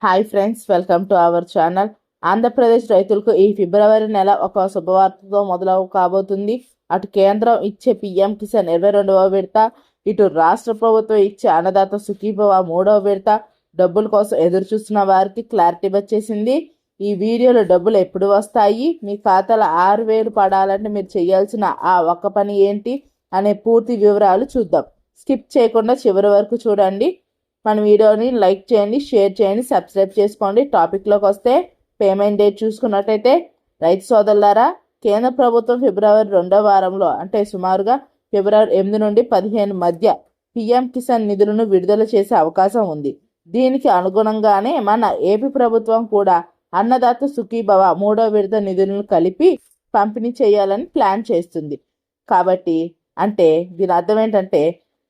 Hi friends, welcome to our channel. Andhra Pradesh రైతులకు ఈ ఫిబ్రవరి నెల ఒక శుభవార్తతో మొదలవు కాబోతుంది. అటు కేంద్రం ఇచ్చే పీఎం కిసాన్ 22వ విడత, ఇటు రాష్ట్ర ప్రభుత్వం ఇచ్చే అన్నదాత సుఖీభవ 3వ విడత డబ్బుల కోసం ఎదురు చూస్తున్న వారికి క్లారిటీ వచ్చేసింది. ఈ వీడియోలో డబ్బులు ఎప్పుడు వస్తాయి, మీ ఖాతాలో 6,000 పడాలంటే మీరు చేయాల్సిన ఆ ఒక్క పని ఏంటి అనే పూర్తి వివరాలు చూద్దాం. స్కిప్ చేయకుండా చివరి వరకు చూడండి. మన వీడియోని లైక్ చేయండి, షేర్ చేయండి, సబ్స్క్రైబ్ చేసుకోండి. టాపిక్లోకి వస్తే పేమెంట్ డేట్ చూసుకున్నట్టయితే రైతు సోదరులారా, కేంద్ర ప్రభుత్వం ఫిబ్రవరి 2వ వారంలో అంటే సుమారుగా ఫిబ్రవరి 8 నుండి 15 మధ్య పిఎం కిసాన్ నిధులను విడుదల చేసే అవకాశం ఉంది. దీనికి అనుగుణంగానే మన ఏపీ ప్రభుత్వం కూడా అన్నదాత సుఖీభవ 3వ విడత నిధులను కలిపి పంపిణీ చేయాలని ప్లాన్ చేస్తుంది. కాబట్టి దీని అర్థం ఏంటంటే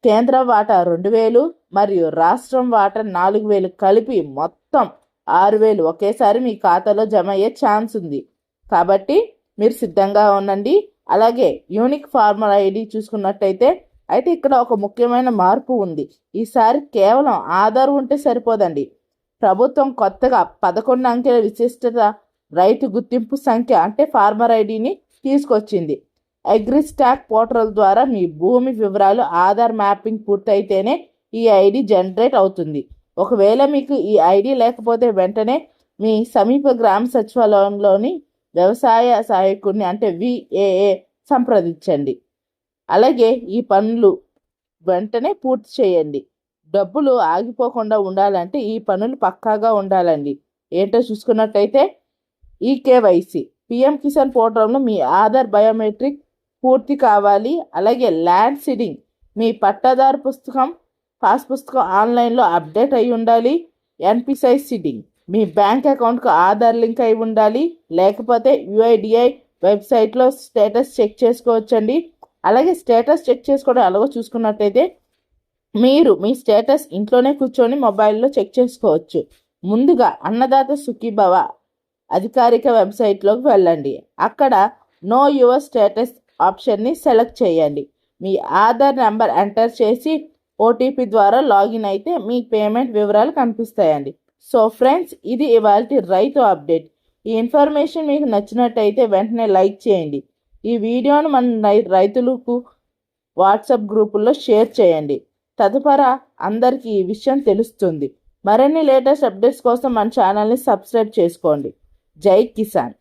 కేంద్రం వాటా 2,000 మరియు రాష్ట్రం వాటా 4,000 కలిపి మొత్తం 6,000 ఒకేసారి మీ ఖాతాలో జమ అయ్యే ఛాన్స్ ఉంది. కాబట్టి మీరు సిద్ధంగా ఉండండి. అలాగే యూనిక్ ఫార్మర్ ఐడి చూసుకున్నట్టయితే ఇక్కడ ఒక ముఖ్యమైన మార్పు ఉంది. ఈసారి కేవలం ఆధార్ ఉంటే సరిపోదండి. ప్రభుత్వం కొత్తగా 11 అంకెల విశిష్టత రైతు గుర్తింపు సంఖ్య అంటే ఫార్మర్ ఐడిని తీసుకొచ్చింది. అగ్రిస్టాక్ పోర్టల్ ద్వారా మీ భూమి వివరాలు ఆధార్ మ్యాపింగ్ పూర్తయితేనే ఈ ఐడి జనరేట్ అవుతుంది. ఒకవేళ మీకు ఈ ఐడి లేకపోతే వెంటనే మీ సమీప గ్రామ సచివాలయంలోని వ్యవసాయ సహాయకుడిని అంటే VAA సంప్రదించండి. అలాగే ఈ పనులు వెంటనే పూర్తి చేయండి. డబ్బులు ఆగిపోకుండా ఉండాలంటే ఈ పనులు పక్కాగా ఉండాలండి. ఏంటో చూసుకున్నట్టయితే KYC పిఎం కిసాన్ పోర్టల్లో మీ ఆధార్ బయోమెట్రిక్ పూర్తి కావాలి. అలాగే ల్యాండ్ సీడింగ్ మీ పట్టాదారు పాస్ పుస్తకం ఆన్లైన్లో అప్డేట్ అయి ఉండాలి. NPSI సీడింగ్ మీ బ్యాంక్ అకౌంట్కు ఆధార్ లింక్ అయి ఉండాలి. లేకపోతే UIDAI వెబ్సైట్లో స్టేటస్ చెక్ చేసుకోవచ్చండి. అలాగే స్టేటస్ చెక్ చేసుకోవడం అలాగో చూసుకున్నట్టయితే మీరు మీ స్టేటస్ ఇంట్లోనే కూర్చొని మొబైల్లో చెక్ చేసుకోవచ్చు. ముందుగా అన్నదాత సుఖీభవ అధికారిక వెబ్సైట్లోకి వెళ్ళండి. అక్కడ నో యువర్ స్టేటస్ ఆప్షన్ని సెలెక్ట్ చేయండి. మీ ఆధార్ నెంబర్ ఎంటర్ చేసి OTP ద్వారా లాగిన్ అయితే మీ పేమెంట్ వివరాలు కనిపిస్తాయండి. సో ఫ్రెండ్స్, ఇది ఇవాల్టి రైతు అప్డేట్. ఈ ఇన్ఫర్మేషన్ మీకు నచ్చినట్టయితే వెంటనే లైక్ చేయండి. ఈ వీడియోను మన రైతులకు వాట్సాప్ గ్రూపుల్లో షేర్ చేయండి. తదుపరి అందరికీ ఈ విషయం తెలుస్తుంది. మరిన్ని లేటెస్ట్ అప్డేట్స్ కోసం మన ఛానల్ని సబ్స్క్రైబ్ చేసుకోండి. జై కిసాన్.